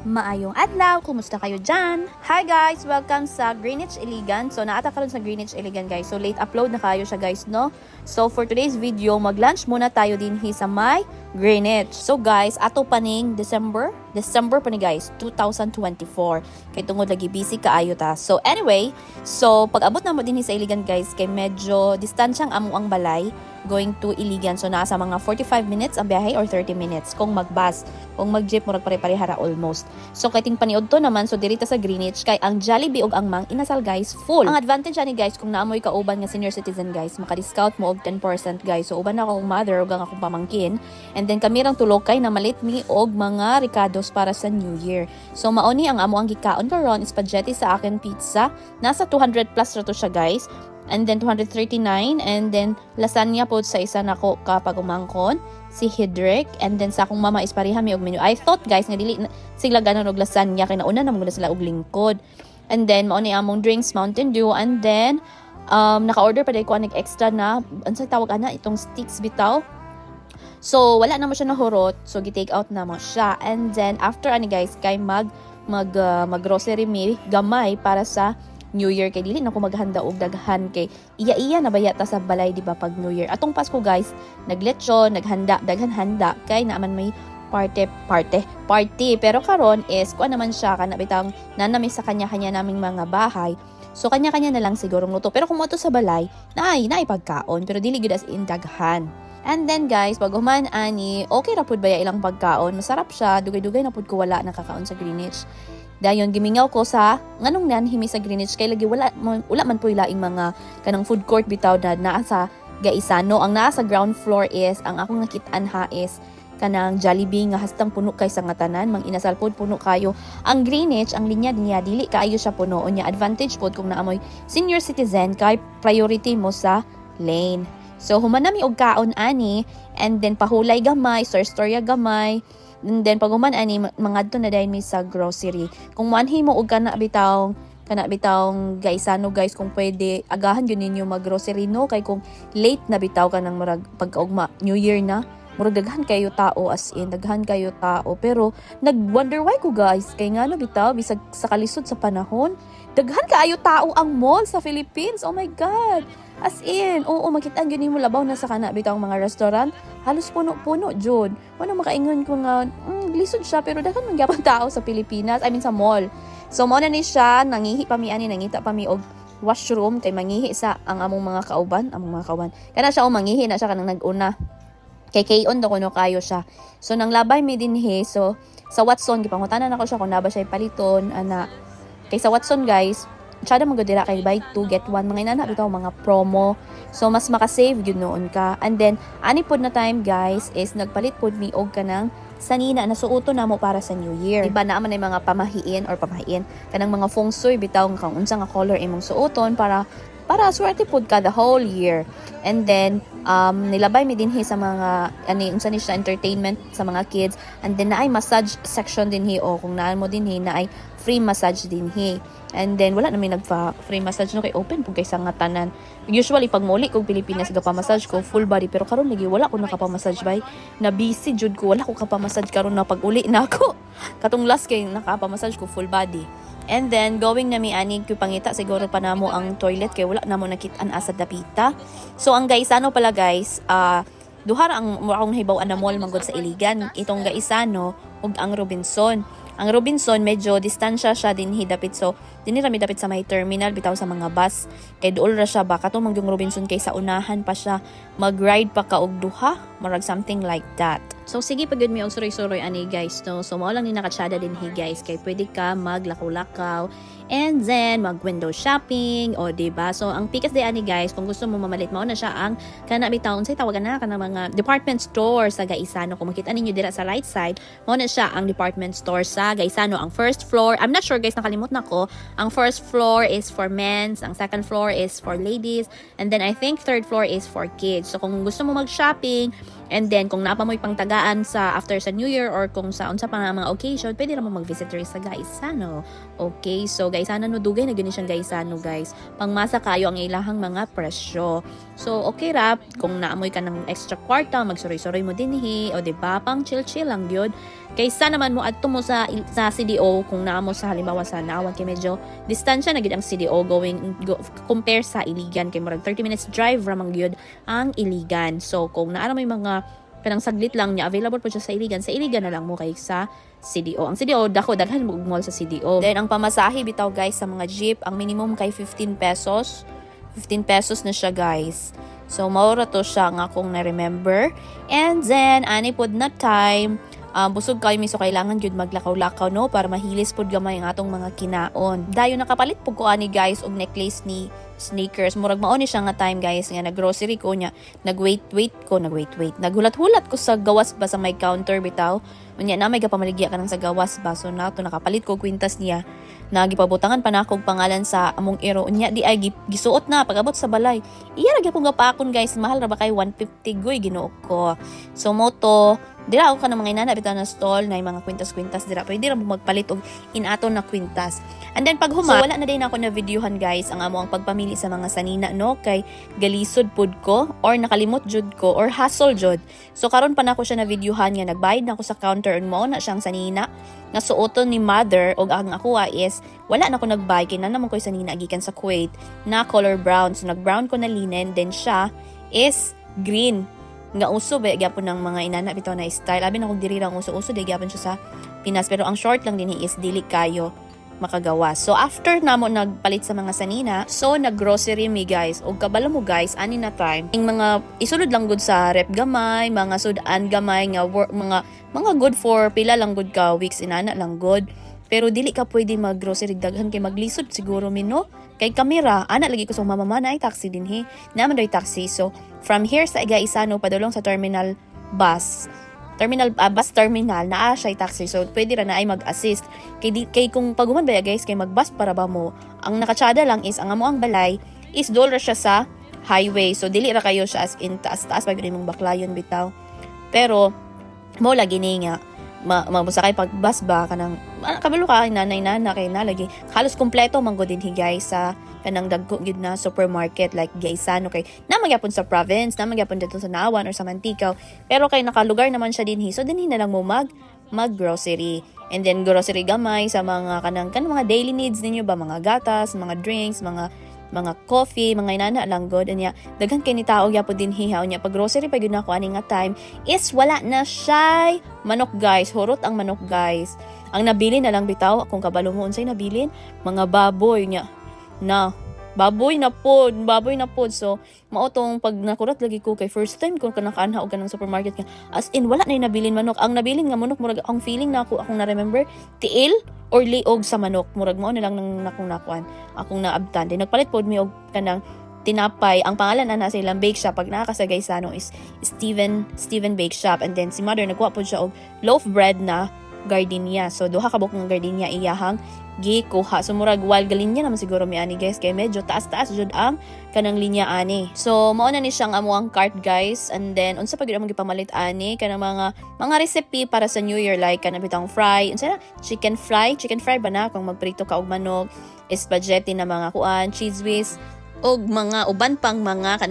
Maayong adlaw, kumusta kayo dyan? Hi guys, welcome sa Greenwich Iligan. So naata karon sa Greenwich Iligan guys. So late upload na kayo siya guys, no? So for today's video, mag-lunch muna tayo din sa may Greenwich. So guys, ato pa ning December pa ni guys, 2024. Kay tungod lagi busy kaayo ta. So anyway, so pag abot na mo din sa Iligan guys, kay medyo distansyang amo ang balay going to Iligan. So nasa mga 45 minutes ang biyahe or 30 minutes kung mag-bus. Kung mag-jeep mo pare-parehara almost. So kay ting paniod to naman, so dirita sa Greenwich kay ang Jollibee og ang Mang Inasal guys full. Ang advantage ani guys kung naamoy kauban nga senior citizen guys, maka-discount mo og 10% guys. So uban ako akong mother ug ang akong pamangkin. And then kami rang tulok kay na malit mi og mga ricados para sa New Year. So mauni ang amo ang gikaon karon is spaghetti sa akin pizza. Nasa 200 plus ra to siya guys. And then 239, and then lasagna po sa isa nako kapag umangkon si Hidrick, and then sa akong mama is pareha mi og menu. I thought guys nga dili sila ganon og lasagna kay nauna na mo sila og lingkod. And then mao ni among drinks Mountain Dew, and then naka-order pa dai ko anig extra na unsay tawag ana itong sticks bitaw. So wala na mo siya nahurot, so gi-take out na mo siya. And then after ani guys kay mag grocery mi gamay para sa New Year, kay dili na ko maghanda og daghan kay iya na bayata sa balay di ba pag New Year. Atong Pasko guys, naglechon, naghanda daghan handa kay naaman may party. Pero karon is kuan naman siya kana bitang nanami sa kanya-kanya naming mga bahay. So kanya-kanya na lang siguro luto. Pero kung moto sa balay, naay pagkaon pero dili gid as in daghan. And then guys, pag human ani, okay ra pud baya ilang pagkaon. Masarap siya, dugay-dugay na pud ko wala nakakaon sa Greenwich. Dayon gimingaw ko sa nganong nanhimi sa Greenwich kay lagi wala man po ilaing mga kanang food court bitaw na naa sa Gaisano. Ang naa sa ground floor is ang akong nakit-an ha is kanang Jollibee nga hastang puno kay sa ngatanan, Mang Inasal pod puno kayo. Ang Greenwich ang linya niya dili kaayo siya puno nya advantage pod kung naamoy senior citizen kay priority mo sa lane. So human nami og kaon ani, and then pahulay gamay, storya gamay. And then pag human ani mangadto na dahil mi sa grocery. Kung manhi mo og kana bitawng Gaisano guys, kung pwede agahan gyud ninyo mag-grocery no kay kung late na bitaw ka nang murag pagkaugma New Year na, murag daghan kayo tao, as in daghan kayo tao. Pero nag-wonder why ko guys kay ngano bitaw bisag sa kalisod sa panahon daghan kaayo tao ang mall sa Philippines. Oh my god. As in, oo, makita-an gyud nimo labaw na sa kana bitaw mga restaurant, halos puno-puno jud. Wala makaingon ko nga lisod siya pero daghan man gyapon tao sa Pilipinas, I mean sa mall. So mao na ni siya, nangita pa mi og washroom kay mangihi sa ang among mga kauban. Kana siya mangihi na siya kanang nag-una. Kay kayon do kuno kayo siya. So nang labay mi dinhi, so sa Watson gipangutanan ako siya kung naba siya paliton ana. Kay sa Watson guys, tsada magadira kay buy 2 get 1 mga inana bitaw mga promo. So mas maka-save gyud noon ka. And then ani pod na time guys is nagpalit pod mi og kanang sanina na suoto na mo para sa New Year. Diba na man ay mga pamahiin kanang mga feng shui bitaw nga kung unsa nga color imong suoton para swerte pod ka the whole year. And then nilabay mi dinhi sa mga unsa ni siya entertainment sa mga kids. And then naay massage section dinhi o kung naan mo dinhi naay free massage dinhi. And then wala na may nagfa-free massage no kay open pug kay sa nga tanan. Usually pag muli kog Pilipinas gapa-massage ko full body, pero karon lagi wala ko nakapa-massage bay. Na busy jud ko, wala ko kapa-massage karon na pag uli na ako. Katong last kay nakapa-massage ko full body. And then going na mi ani ko pangita siguro pa namo ang toilet kay wala namo nakit-an asa dapita. So ang Gaisano pala guys, duha ra ang akong hibaw-an na mall manggod sa Iligan, itong Gaisano ug ang Robinson. Ang Robinson medyo distansya siya dinhi dapit, so dinhi ra mi dapit sa may terminal bitaw sa mga bus. Kay duol ra siya ba kato mangyong Robinson kay sa unahan pa siya, mag-ride pa ka og duha, murag something like that. So sige pagud mi og suroy-suroy ani guys no. So mao lang ni nakatsada dinhi guys kay pwede ka maglakaw-lakaw and then mag-window shopping o diba. So ang pikas day ani guys kung gusto mo mamalit mao na siya ang kana bitaw unsay tawagan na kana mga department store sa Gaisano. Kung makita ninyo dira sa right side, mao na siya ang department store sa Gaisano. Ang first floor, I'm not sure guys, nakalimot na ko. Ang first floor is for men's, ang second floor is for ladies, and then I think third floor is for kids. So kung gusto mo mag-shopping, and then kung napa mo'y pangtagaan sa after sa New Year or kung sa unsa pa nga mga occasion, pwede ra mo mag-visit sa Gaisano. Okay, so gaisanan no dugay na gani siyang gaisano guys. Pangmasa kayo ang ilahang mga presyo. So okay ra kung naamoy ka ng extra kwarta, magsuroy-suroy mo dinhi o di ba pang chill-chill lang gyud. Kaysa naman mo adto mo sa CDO kung naamo sa halimbawa sa Naawag kay medyo distansya na gyud ang CDO compare sa Iligan kay murag 30 minutes drive ra man gyud ang Iligan. So kung naa may mga kanang saglit lang niya available po siya sa Iligan na lang mo kay sa CDO. Ang CDO daghan mo mall sa CDO. Then ang pamasahe bitaw guys sa mga jeep, ang minimum kay 15 pesos. 15 pesos na siya guys. So maura to siya nga kung na-remember. And then ani pod na time busog kayo miso kailangan gyud maglakaw-lakaw no para mahilis pod gamay ang atong mga kinaon. Dayon nakapalit pud ko ani guys og necklace ni sneakers. Murag mao ni siya nga time guys nga naggrocery ko nya. Nagwait naghulat-hulat ko sa gawas ba sa may counter bitaw. Unya na may gapamaligya ka nang sa gawas ba so na to nakapalit ko kwintas niya. Nagipabutangan pa na akong pangalan sa among ero. Unya di ay gisuot na pag-abot sa balay. Iya ra gyapon gapakon guys, mahal ra ba kay 150 goy Ginoo ko. So moto dira ako ka ng mga inana bitaw na stall na mga kwintas-kwintas dira pwede ra mo magpalit og inaton na kwintas. And then pag huma wala na din ako na videohan guys ang amo ang pagpamili sa mga sanina no kay galisod pud ko or nakalimot jud ko or hassle jud. So karon pa na ako siya na videohan nga nagbayad na ako sa counter and mo na siyang sanina nga suoton ni mother og ang ako is wala na ko nagbuy kay na naman ko sanina gikan sa Kuwait na color brown. So nag-brown ko na linen then siya is green. Nga uso ba gyapon ng mga inana bitaw na style. Abi na kog diri ra uso di gyapon siya sa Pinas pero ang short lang din is dili kayo makagawa. So after namo nagpalit sa mga sanina, so naggrocery mi guys. Og kabalo mo guys, ani na time. Ing mga isulod lang gud sa rep gamay, mga sudan gamay nga mga good for pila lang gud ka weeks inana lang good. Pero dili ka pwede mag-grocery daghan kay maglisod siguro mino. Kay kamera, ana lagi ko sa mama na ay taxi din he. Naman daw taxi. So from here sa Igaisano padulong sa terminal bus terminal naa siya taxi. So pwede ra na ay mag-assist. Kay kung paguman ba guys kay mag-bus para ba mo. Ang nakatsada lang is ang amo ang balay is dol ra siya sa highway. So dili ra kayo siya as in taas pag mong baklayon bitaw. Pero mo lagi ni nga mabusakay pag bus ba kanang kabalo ka nanay kay nalagi halos kompleto man gud dinhi guys sa kanang dagko gid na supermarket like Gaisano kay naman gyapon sa province naman gyapon dito sa Nawan or sa Manticaw pero kay nakalugar naman siya dinhi so dinhi na lang mo mag grocery and then grocery gamay sa mga kanang mga daily needs ninyo ba mga gatas mga drinks mga coffee, mga inana lang god anya daghan kay ni tao gyapon din hihaw nya pag grocery pa gyud nako ani nga time is wala na siya manok guys hurot ang manok guys ang nabili na lang bitaw kung kabalo mo unsay nabilin mga baboy nya na baboy na pod so mao tong pag nakurat lagi ko kay first time ko kanakaanha og kanang supermarket nga as in wala na nabilin manok ang nabilin nga manok murag ang feeling na akong na remember tiil or liog sa manok murag mao na lang nang nakuan akong naabtan din nagpalit pod mi og kanang tinapay ang pangalan ana sa ilang bake shop pag nakakasagay sa ano is Steven Bake Shop and then si mother nagkuha pod siya og loaf bread na gardenia so duha ka buk ng gardenia iyahang gikuha so murag wild galinya naman siguro mi ani guys kay medyo taas jud ang kanang linya ani so mao na ni siyang amo ang cart guys and then unsa pa gyud among gipamalit ani kanang mga recipe para sa New Year like kanang bitang fry unsa na chicken fry ba na kung magprito ka og manok spaghetti na mga kuan cheese whiz og mga uban pang mga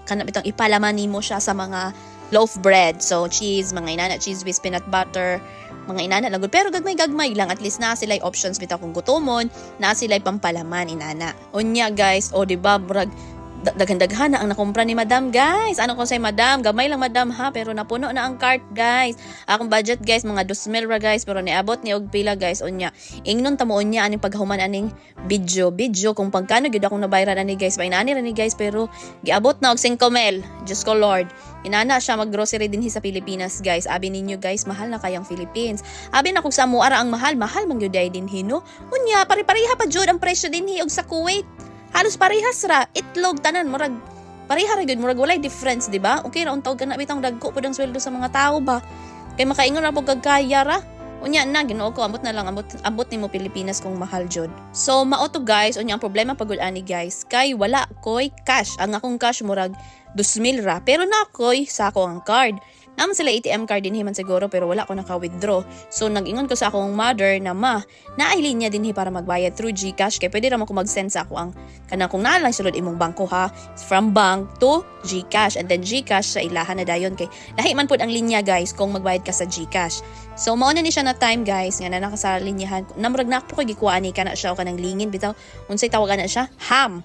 kana bitang ipalaman nimo siya sa mga loaf bread so cheese mga inana cheese with peanut butter mga inana lang pero gagmay lang at least na sila options bitaw kung gutomon na sila pampalaman inana unya guys o di ba murag daghan na ang nakumpra ni madam guys ano ko say madam gamay lang madam ha pero napuno na ang cart guys akong budget guys mga 2,000 ra guys pero niabot ni og pila guys unya ingnon tamo unya aning paghuman aning video kung pagkano gyud akong nabayaran ani guys painani ra ni guys pero giabot na og 5,000 Diyos ko Lord inana siya mag-grocery dinhi sa Pilipinas guys abi ninyo guys mahal na kayang Philippines abi na kung sa mo ara ang mahal man gyud ay dinhi no unya pare-pareha pa jud ang presyo dinhi og sa Kuwait halos parehas ra itlog tanan murag pareha ra gyud murag walay difference di ba okay ra untawg kana bitang dagko pud ang sweldo sa mga tao ba kay makaingon ra pud kagkaya ra unya na Ginoo ko ambot nimo Pilipinas kung mahal jud so mao to guys unya ang problema pagul ani guys kay wala koy cash ang akong cash murag 2,000 ra pero na koy sa ako ang card Naman sila ATM card din himan siguro pero wala ko naka-withdraw. So nag-ingon ko sa akong mother na naay linya din para magbayad through GCash kay pwede ra mo ko mag-send sa ako ang kanang kung naa lang sulod imong bangko ha, from bank to GCash and then GCash sa ilahan na dayon kay lahi man pud ang linya guys kung magbayad ka sa GCash. So mao na ni siya na time guys nga na naka linyahan. Namurag na ako kay gikuha ni kana siya o kanang lingin bitaw unsay tawagan na siya ham.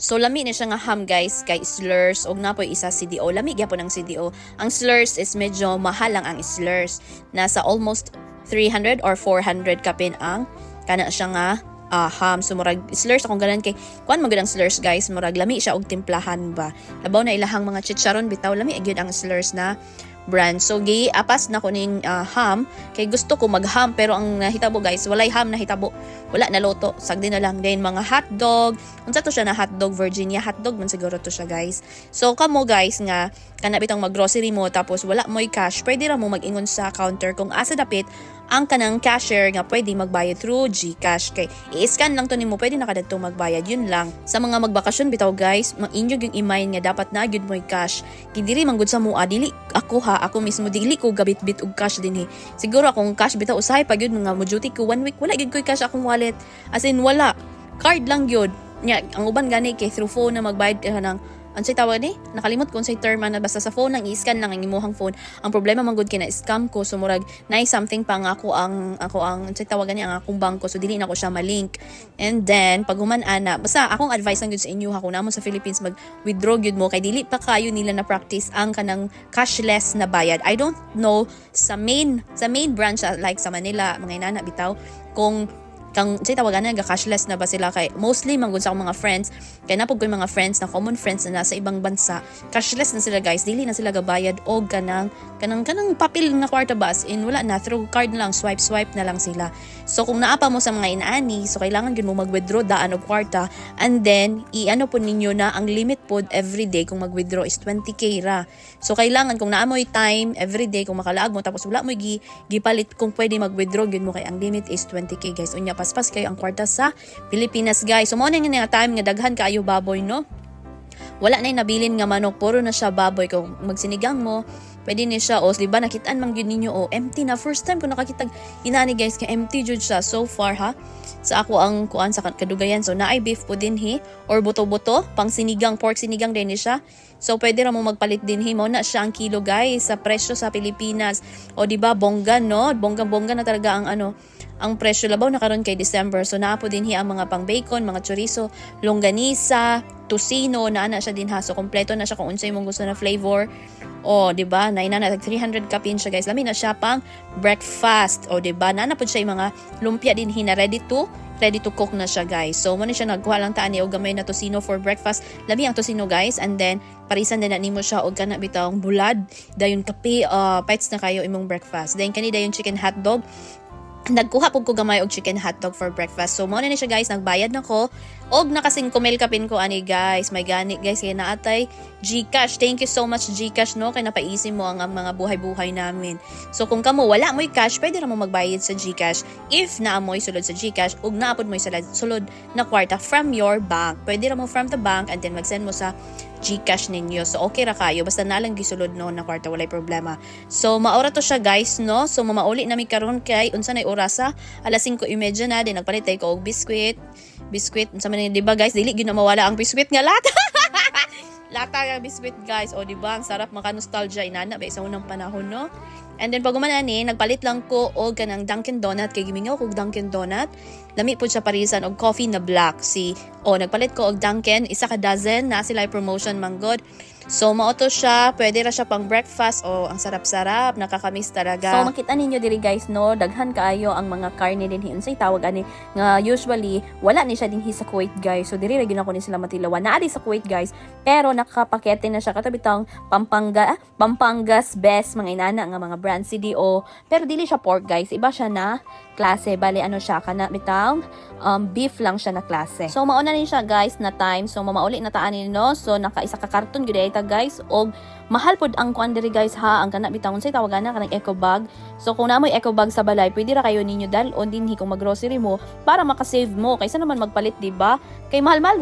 So lami na siya nga ham guys kay Slurs og napoy isa CDO. Lami gyapon ang CDO. Ang Slurs is medyo mahal lang ang Slurs. Nasa almost 300 or 400 kapin ang kana siya nga ham. So murag Slurs akong ganan kay kuan magud ang Slurs guys, murag lami siya og timplahan ba. Labaw na ilahang mga chicharon bitaw lami gyud ang Slurs na brand. So apas na ko ning ham kay gusto ko mag-ham pero ang nahitabo guys walay ham nahitabo, wala na loto, sagdi na lang din mga hotdog. Unsa to siya na hotdog, Virginia hotdog man siguro to siya guys. So kamo guys nga kana bitong mag-grocery mo tapos wala mo'y cash, pwede ra mo mag-ingon sa counter kung asa dapit ang kanang cashier nga pwede magbayad through GCash kay i-scan lang to nimo, pwede na kadto magbayad, yun lang. Sa mga magbakasyon bitaw guys, mag-inyog yung email nga dapat na gyud mo'y cash. Kidiri manggod sa mua dili ako ha, ako mismo dili ko gabit-bit og cash din siguro akong cash bitaw usahay pa gyud mga mo duty ko 1 week wala gyud ko'y cash akong wallet, as in wala, card lang gyud nya. Ang uban gani kay through phone na magbayad ka ng ansay tawag ni nakalimot ko unsay term na basta sa phone nang i-scan lang ang imuhang phone. Ang problema man gud kay na scam ko, so murag nay something pa nga ako ang ansay tawag ni ang akong bangko, so dili na ko siya malink. And then pag human ana basta akong advice lang gud sa inyo ha, kung namo sa Philippines mag withdraw gyud mo kay dili pa kayo nila na practice ang kanang cashless na bayad. I don't know sa main branch like sa Manila mga inana bitaw kung kang say tawagan na cashless na ba sila, kay mostly manggod sa akong mga friends kay napog ko yung mga friends na common friends na nasa ibang bansa, cashless na sila guys, dili na sila gabayad og kanang papel na kwarta bas in wala na, through card na lang, swipe na lang sila. So kung naapa mo sa mga inaani, so kailangan gyud mo mag-withdraw daan og kwarta, and then i-ano po ninyo na ang limit po everyday kung mag-withdraw is 20k ra. So kailangan kung naamoy time everyday kung makalaag mo tapos wala mo gipalit kung pwede mag-withdraw gyud mo kay ang limit is 20k guys. Unya paspas kayo ang kwarta sa Pilipinas guys. So mo na nga time nga daghan kaayo baboy no. Wala na nabilin nga manok, puro na siya baboy. Kung magsinigang mo, pwede ni siya o diba nakitaan man gyud ninyo o empty na. First time ko nakakita inani guys kay empty jud siya so far ha. Sa ako ang kuan sa kadugayan, so naay beef po din or buto-buto pang sinigang, pork sinigang din ni siya. So pwede ra mo magpalit din mo na siya ang kilo guys sa presyo sa Pilipinas. O diba bongga no, bongga na talaga ang presyo labaw na karon kay December. So naapo din ang mga pang bacon, mga chorizo, longganisa, tocino, naana siya din ha. So kompleto na siya kung unsay mong gusto na flavor. O di ba? Na 300 kapin siya guys. Lami na siya pang breakfast. O di ba? Naana pud siya yung mga lumpia din na ready to cook na siya guys. So mo ni siya nagkuha lang taan ni og gamay na tocino for breakfast. Lami ang tocino guys, and then parisan din na nimo siya og kana bitawng bulad, dayon kape, bites na kayo imong breakfast. Then kani dayon chicken hotdog. Nagkuha po ko gamay og chicken hotdog for breakfast. So mo na ni siya guys, nagbayad na ko og nakasing kumel kapin ko ani guys. May gani guys kay naatay GCash. Thank you so much GCash no kay napaisi mo ang mga buhay-buhay namin. So kung kamo wala mo'y cash, pwede ra mo magbayad sa GCash if naamoy sulod sa GCash ug naapod mo'y sulod na kwarta from your bank. Pwede ra mo from the bank and then mag-send mo sa GCash ninyo. So okay ra kayo basta nalang gisulod no na kwarta, walay problema. So maora to siya guys no. So mamauli na mi karon kay unsa nay orasa, alas 5:30 na din nagpalit tay ko og biskwit unsa man di ba guys, dili gyud na mawala ang biskwit nga lata. Lata nga biskwit guys, o di ba ang sarap, maka nostalgia inana ba sa unang panahon no. And then pag umanani, nagpalit lang ko og kanang Dunkin Donut kay gimingaw ko og Dunkin Donut. Lami po siya parisan og coffee na black. Nagpalit ko og Dunkin, isa ka dozen na sila promotion manggod. So mao to siya, pwede ra siya pang breakfast o ang sarap-sarap, nakakamiss talaga. So makita ninyo diri guys no, daghan kaayo ang mga karne din unsay tawag ani nga usually wala ni siya dinhi sa Kuwait guys. So diri ra gyud ako ni sila matilawan. Naadi sa Kuwait guys, pero nakapakete na siya katabitang Pampangas best mga inana nga mga brand CDO. Pero dili siya pork guys, iba siya na klase. Bali siya kana bitang beef lang siya na klase. So mauna ni siya guys na time. So mamauli na taan ni no. So naka-isa ka karton gyud ita guys, og mahal pod ang kuan diri guys ha, ang kana bitawon say tawagan na kanang eco bag. So kung namoy eco bag sa balay, pwede ra kayo ninyo dalon dinhi kung mag-grocery mo para maka-save mo kaysa naman magpalit, di ba? Kay mahal-mahal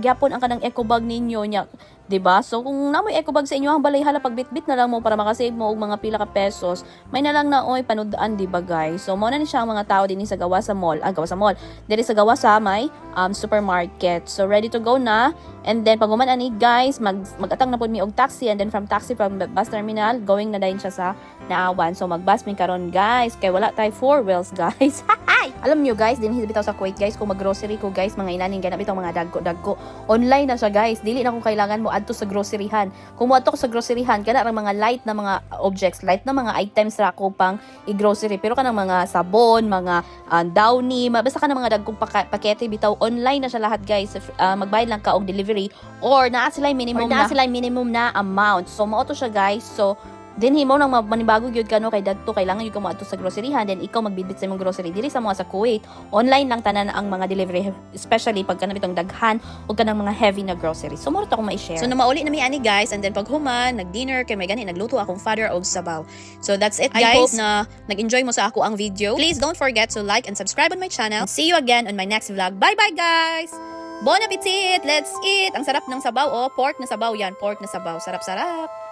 gyapon ang kanang eco bag ninyo nya. 'Diba? So kung namoy eco bag sa inyo ang balay hala pagbitbit na lang mo para makasave mo og mga pila ka pesos, may na lang na oy panudaan 'di ba guys? So mao na ni siya ang mga tao dinhi sa gawa sa mall, gawa sa mall. Diri sa gawa sa may supermarket. So ready to go na. And then pag human ani guys, magatang na pud mi og taxi, and then from taxi from bus terminal going na dayon siya sa Naawan. So magbus mi karon guys kay wala tay four wheels guys. Alam niyo guys, dinhi bitaw sa Kuwait guys, kung mag-grocery ko guys, mga inanin ganap bitaw mga dagko-dagko. Online na siya guys, dili na ko kailangan mo adto sa groceryhan. Kung mo adto ko sa groceryhan, kana ra mga light na mga objects, light na mga items ra ko pang i-grocery. Pero kanang mga sabon, mga downy, basta kanang mga dagkong pakete bitaw, online na siya lahat guys. Magbayad lang ka og delivery or naa sila minimum na amount. So mao to siya guys. So dinhi mo nang manibago gyud kano kay dadto kailangan gyud ka mo adto sa groceryhan, then ikaw magbitbit sa imong grocery diri sa mga sa Kuwait. Online lang tanan ang mga delivery, especially pag kanang bitong daghan o kanang mga heavy na groceries. So mo to akong ma-share. So na mauli na mi ani guys, and then pag human nag-dinner kay may gani nagluto akong father og sabaw. So that's it guys. I hope na nag-enjoy mo sa ako ang video. Please don't forget to like and subscribe on my channel. See you again on my next vlog. Bye bye guys. Bon appetit! Let's eat! Ang sarap ng sabaw, oh. Pork na sabaw yan. Pork na sabaw. Sarap-sarap.